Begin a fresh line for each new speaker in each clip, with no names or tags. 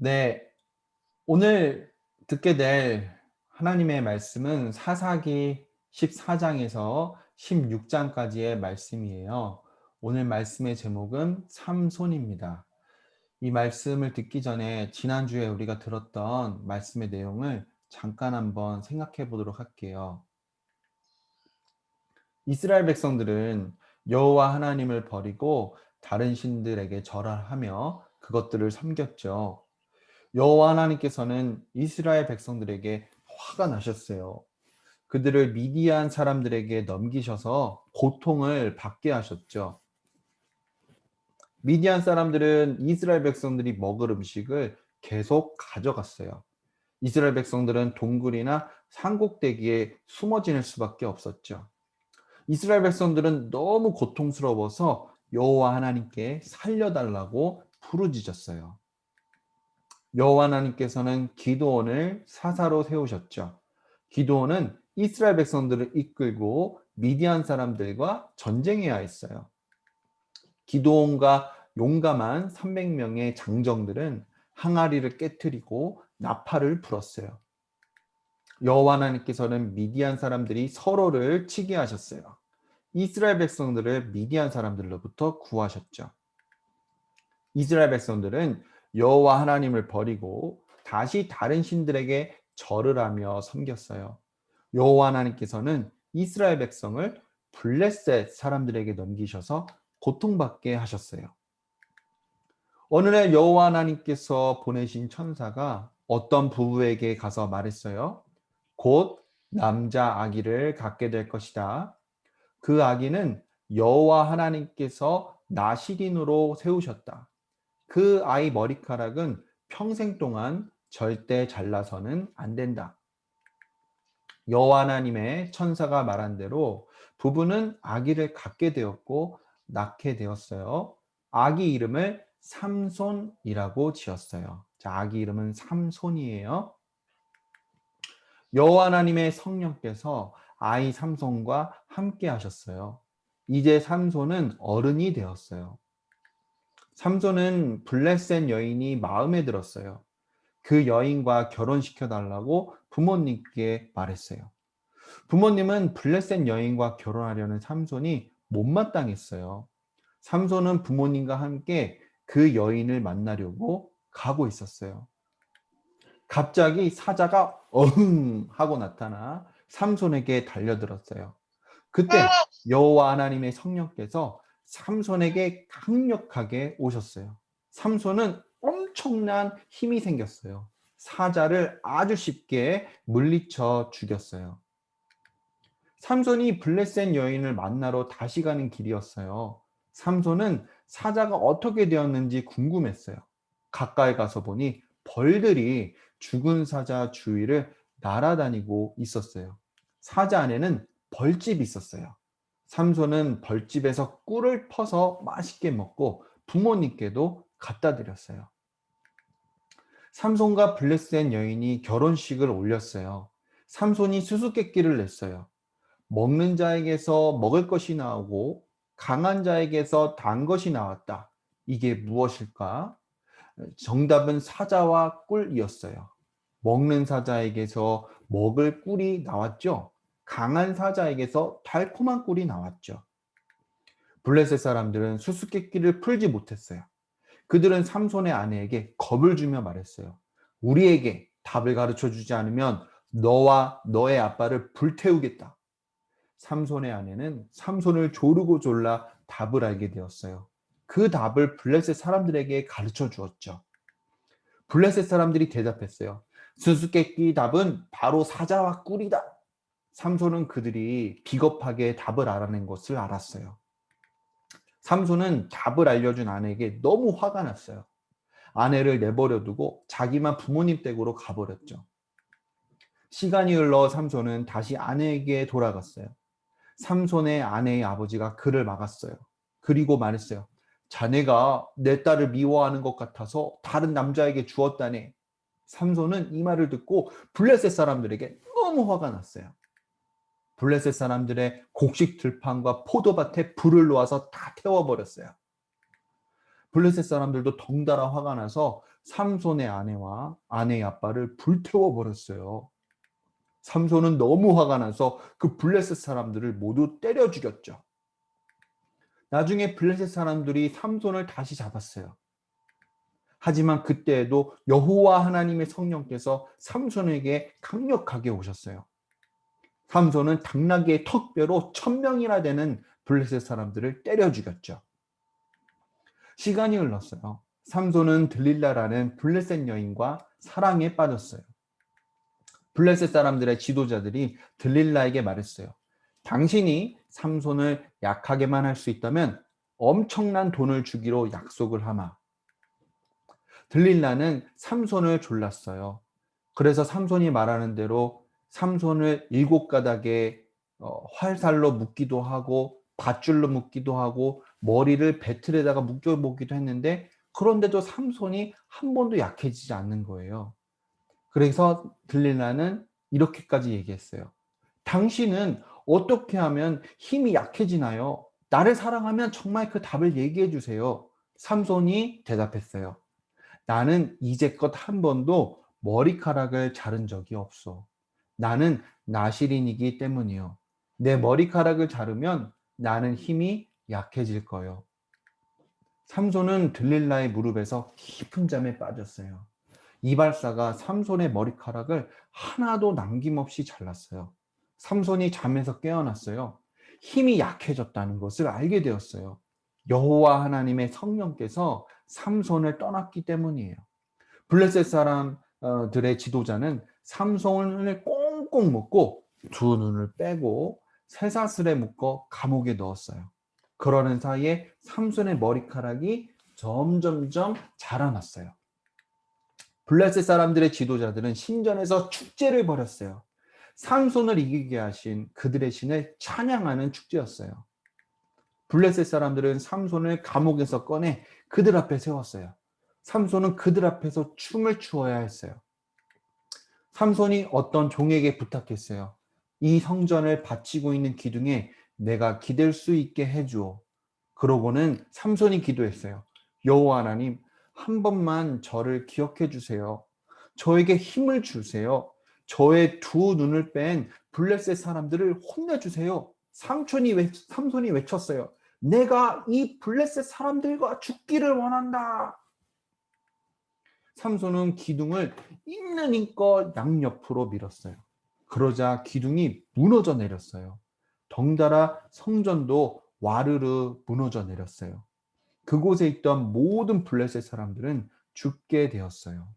네, 오늘 듣게 될 하나님의 말씀은 사사기 14장에서 16장까지의 말씀이에요. 오늘 말씀의 제목은 삼손입니다. 이 말씀을 듣기 전에 지난주에 우리가 들었던 말씀의 내용을 잠깐 한번 생각해 보도록 할게요. 이스라엘 백성들은 여호와 하나님을 버리고 다른 신들에게 절하며 그것들을 섬겼죠. 여호와 하나님께서는 이스라엘 백성들에게 화가 나셨어요. 그들을 미디안 사람들에게 넘기셔서 고통을 받게 하셨죠. 미디안 사람들은 이스라엘 백성들이 먹을 음식을 계속 가져갔어요. 이스라엘 백성들은 동굴이나 산꼭대기에 숨어 지낼 수밖에 없었죠. 이스라엘 백성들은 너무 고통스러워서 여호와 하나님께 살려달라고 부르짖었어요. 여호와 하나님께서는 기드온을 사사로 세우셨죠. 기드온은 이스라엘 백성들을 이끌고 미디안 사람들과 전쟁해야 했어요. 기드온과 용감한 300명의 장정들은 항아리를 깨뜨리고 나팔을 불었어요. 여호와 하나님께서는 미디안 사람들이 서로를 치게 하셨어요. 이스라엘 백성들을 미디안 사람들로부터 구하셨죠. 이스라엘 백성들은 여호와 하나님을 버리고 다시 다른 신들에게 절을 하며 섬겼어요. 여호와 하나님께서는 이스라엘 백성을 블레셋 사람들에게 넘기셔서 고통받게 하셨어요. 어느 날 여호와 하나님께서 보내신 천사가 어떤 부부에게 가서 말했어요. 곧 남자 아기를 갖게 될 것이다. 그 아기는 여호와 하나님께서 나시린으로 세우셨다. 그 아이 머리카락은 평생 동안 절대 잘라서는 안 된다. 여호와 하나님의 천사가 말한 대로 부부는 아기를 갖게 되었고 낳게 되었어요. 아기 이름을 삼손이라고 지었어요. 자, 아기 이름은 삼손이에요. 여호와 하나님의 성령께서 아이 삼손과 함께 하셨어요. 이제 삼손은 어른이 되었어요. 삼손은 블레셋 여인이 마음에 들었어요. 그 여인과 결혼시켜 달라고 부모님께 말했어요. 부모님은 블레셋 여인과 결혼하려는 삼손이 못마땅했어요. 삼손은 부모님과 함께 그 여인을 만나려고 가고 있었어요. 갑자기 사자가 어흥 하고 나타나 삼손에게 달려들었어요. 그때 여호와 하나님의 성령께서 삼손에게 강력하게 오셨어요. 삼손은 엄청난 힘이 생겼어요. 사자를 아주 쉽게 물리쳐 죽였어요. 삼손이 블레셋 여인을 만나러 다시 가는 길이었어요. 삼손은 사자가 어떻게 되었는지 궁금했어요. 가까이 가서 보니 벌들이 죽은 사자 주위를 날아다니고 있었어요. 사자 안에는 벌집이 있었어요. 삼손은 벌집에서 꿀을 퍼서 맛있게 먹고 부모님께도 갖다 드렸어요. 삼손과 블레셋 여인이 결혼식을 올렸어요. 삼손이 수수께끼를 냈어요. 먹는 자에게서 먹을 것이 나오고 강한 자에게서 단 것이 나왔다. 이게 무엇일까? 정답은 사자와 꿀이었어요. 먹는 사자에게서 먹을 꿀이 나왔죠. 강한 사자에게서 달콤한 꿀이 나왔죠. 블레셋 사람들은 수수께끼를 풀지 못했어요. 그들은 삼손의 아내에게 겁을 주며 말했어요. 우리에게 답을 가르쳐 주지 않으면 너와 너의 아빠를 불태우겠다. 삼손의 아내는 삼손을 조르고 졸라 답을 알게 되었어요. 그 답을 블레셋 사람들에게 가르쳐 주었죠. 블레셋 사람들이 대답했어요. 수수께끼 답은 바로 사자와 꿀이다. 삼손은 그들이 비겁하게 답을 알아낸 것을 알았어요. 삼손은 답을 알려준 아내에게 너무 화가 났어요. 아내를 내버려 두고 자기만 부모님 댁으로 가버렸죠. 시간이 흘러 삼손은 다시 아내에게 돌아갔어요. 삼손의 아내의 아버지가 그를 막았어요. 그리고 말했어요. 자네가 내 딸을 미워하는 것 같아서 다른 남자에게 주었다네. 삼손은 이 말을 듣고 블레셋 사람들에게 너무 화가 났어요. 블레셋 사람들의 곡식 들판과 포도밭에 불을 놓아서 다 태워버렸어요. 블레셋 사람들도 덩달아 화가 나서 삼손의 아내와 아내의 아빠를 불태워 버렸어요. 삼손은 너무 화가 나서 그 블레셋 사람들을 모두 때려 죽였죠. 나중에 블레셋 사람들이 삼손을 다시 잡았어요. 하지만 그때에도 여호와 하나님의 성령께서 삼손에게 강력하게 오셨어요. 삼손은 당나귀의 턱뼈로 1000명이나 되는 블레셋 사람들을 때려 죽였죠. 시간이 흘렀어요. 삼손은 들릴라라는 블레셋 여인과 사랑에 빠졌어요. 블레셋 사람들의 지도자들이 들릴라에게 말했어요. 당신이 삼손을 약하게만 할 수 있다면 엄청난 돈을 주기로 약속을 하마. 들릴라는 삼손을 졸랐어요. 그래서 삼손이 말하는 대로 삼손을 7가닥에 활살로 묶기도 하고 밧줄로 묶기도 하고 머리를 배틀에다가 묶여보기도 했는데, 그런데도 삼손이 한 번도 약해지지 않는 거예요. 그래서 들릴라는 이렇게까지 얘기했어요. 당신은 어떻게 하면 힘이 약해지나요? 나를 사랑하면 정말 그 답을 얘기해 주세요. 삼손이 대답했어요. 나는 이제껏 한 번도 머리카락을 자른 적이 없어. 나는 나실인이기 때문이요. 내 머리카락을 자르면 나는 힘이 약해질 거요. 삼손은 들릴라의 무릎에서 깊은 잠에 빠졌어요. 이발사가 삼손의 머리카락을 하나도 남김없이 잘랐어요. 삼손이 잠에서 깨어났어요. 힘이 약해졌다는 것을 알게 되었어요. 여호와 하나님의 성령께서 삼손을 떠났기 때문이에요. 블레셋 사람들의 지도자는 삼손을 꽁꽁 묶고 두 눈을 빼고 쇠사슬에 묶어 감옥에 넣었어요. 그러는 사이에 삼손의 머리카락이 점점점 자라났어요. 블레셋 사람들의 지도자들은 신전에서 축제를 벌였어요. 삼손을 이기게 하신 그들의 신을 찬양하는 축제였어요. 블레셋 사람들은 삼손을 감옥에서 꺼내 그들 앞에 세웠어요. 삼손은 그들 앞에서 춤을 추어야 했어요. 삼손이 어떤 종에게 부탁했어요. 이 성전을 바치고 있는 기둥에 내가 기댈 수 있게 해주오. 그러고는 삼손이 기도했어요. 여호와 하나님, 한 번만 저를 기억해 주세요. 저에게 힘을 주세요. 저의 두 눈을 뺀 블레셋 사람들을 혼내주세요. 삼손이 외쳤어요. 내가 이 블레셋 사람들과 죽기를 원한다. 삼손은 기둥을 있는 힘껏 양옆으로 밀었어요. 그러자 기둥이 무너져 내렸어요. 덩달아 성전도 와르르 무너져 내렸어요. 그곳에 있던 모든 블레셋 사람들은 죽게 되었어요.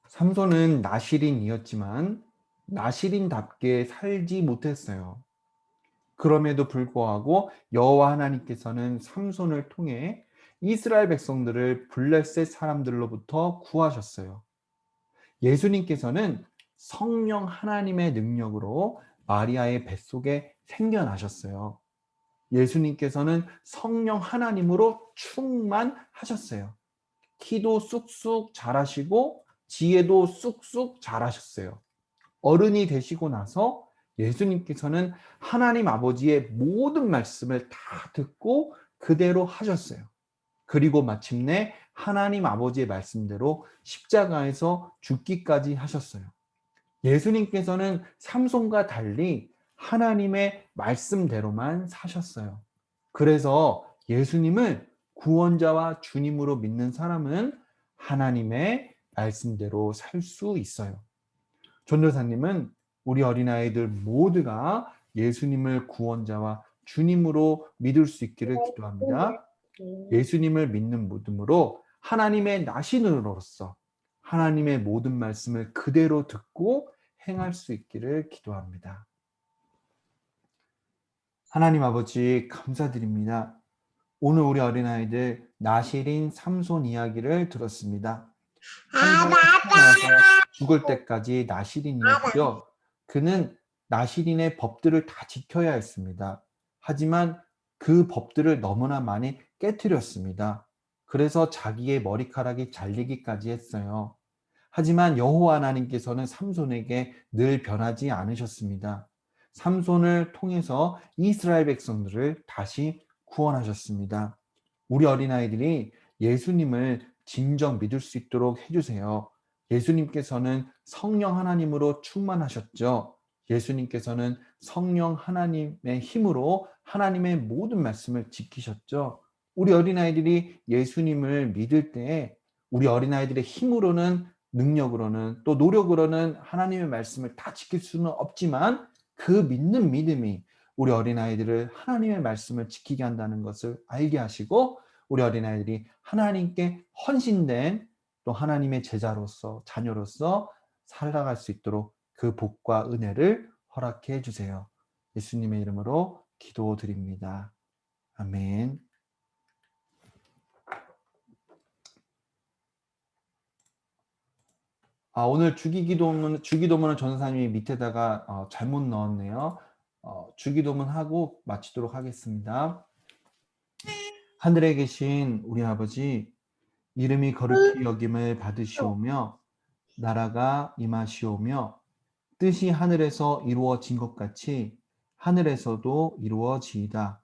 삼손은 나실인이었지만 나실인답게 살지 못했어요. 그럼에도 불구하고 여호와 하나님께서는 삼손을 통해 이스라엘 백성들을 블레셋 사람들로부터 구하셨어요. 예수님께서는 성령 하나님의 능력으로 마리아의 뱃속에 생겨나셨어요. 예수님께서는 성령 하나님으로 충만하셨어요. 키도 쑥쑥 자라시고 지혜도 쑥쑥 자라셨어요. 어른이 되시고 나서 예수님께서는 하나님 아버지의 모든 말씀을 다 듣고 그대로 하셨어요. 그리고 마침내 하나님 아버지의 말씀대로 십자가에서 죽기까지 하셨어요. 예수님께서는 삼손과 달리 하나님의 말씀대로만 사셨어요. 그래서 예수님을 구원자와 주님으로 믿는 사람은 하나님의 말씀대로 살 수 있어요. 전도사님은 우리 어린아이들 모두가 예수님을 구원자와 주님으로 믿을 수 있기를 기도합니다. 예수님을 믿는 믿음으로 하나님의 나신으로서 하나님의 모든 말씀을 그대로 듣고 행할 수 있기를 기도합니다. 하나님 아버지 감사드립니다. 오늘 우리 어린아이들 나실인 삼손 이야기를 들었습니다. 한번에 태어나서 죽을 때까지 나실인이었고요. 그는 나실인의 법들을 다 지켜야 했습니다. 하지만 그 법들을 너무나 많이 깨뜨렸습니다. 그래서 자기의 머리카락이 잘리기까지 했어요. 하지만 여호와 하나님께서는 삼손에게 늘 변하지 않으셨습니다. 삼손을 통해서 이스라엘 백성들을 다시 구원하셨습니다. 우리 어린아이들이 예수님을 진정 믿을 수 있도록 해주세요. 예수님께서는 성령 하나님으로 충만하셨죠. 예수님께서는 성령 하나님의 힘으로 하나님의 모든 말씀을 지키셨죠. 우리 어린아이들이 예수님을 믿을 때에 우리 어린아이들의 힘으로는, 능력으로는, 또 노력으로는 하나님의 말씀을 다 지킬 수는 없지만 그 믿는 믿음이 우리 어린아이들을 하나님의 말씀을 지키게 한다는 것을 알게 하시고 우리 어린아이들이 하나님께 헌신된 또 하나님의 제자로서, 자녀로서 살아갈 수 있도록 그 복과 은혜를 허락해 주세요. 예수님의 이름으로 기도드립니다. 아멘. 오늘 주기도문은 전사님이 밑에다가 잘못 넣었네요. 주기도문 하고 마치도록 하겠습니다. 하늘에 계신 우리 아버지, 이름이 거룩히 여김을 받으시오며 나라가 임하시오며 뜻이 하늘에서 이루어진 것 같이 하늘에서도 이루어지이다.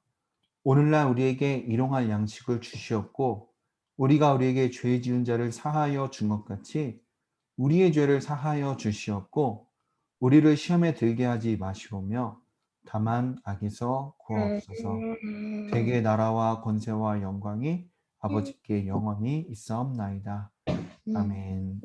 오늘날 우리에게 일용할 양식을 주시옵고 우리가 우리에게 죄 지은 자를 사하여 준 것 같이 우리의 죄를 사하여 주시옵고 우리를 시험에 들게 하지 마시오며 다만 악에서 구하옵소서. 대개 나라와 권세와 영광이 아버지께 영원히 있사옵나이다. 아멘.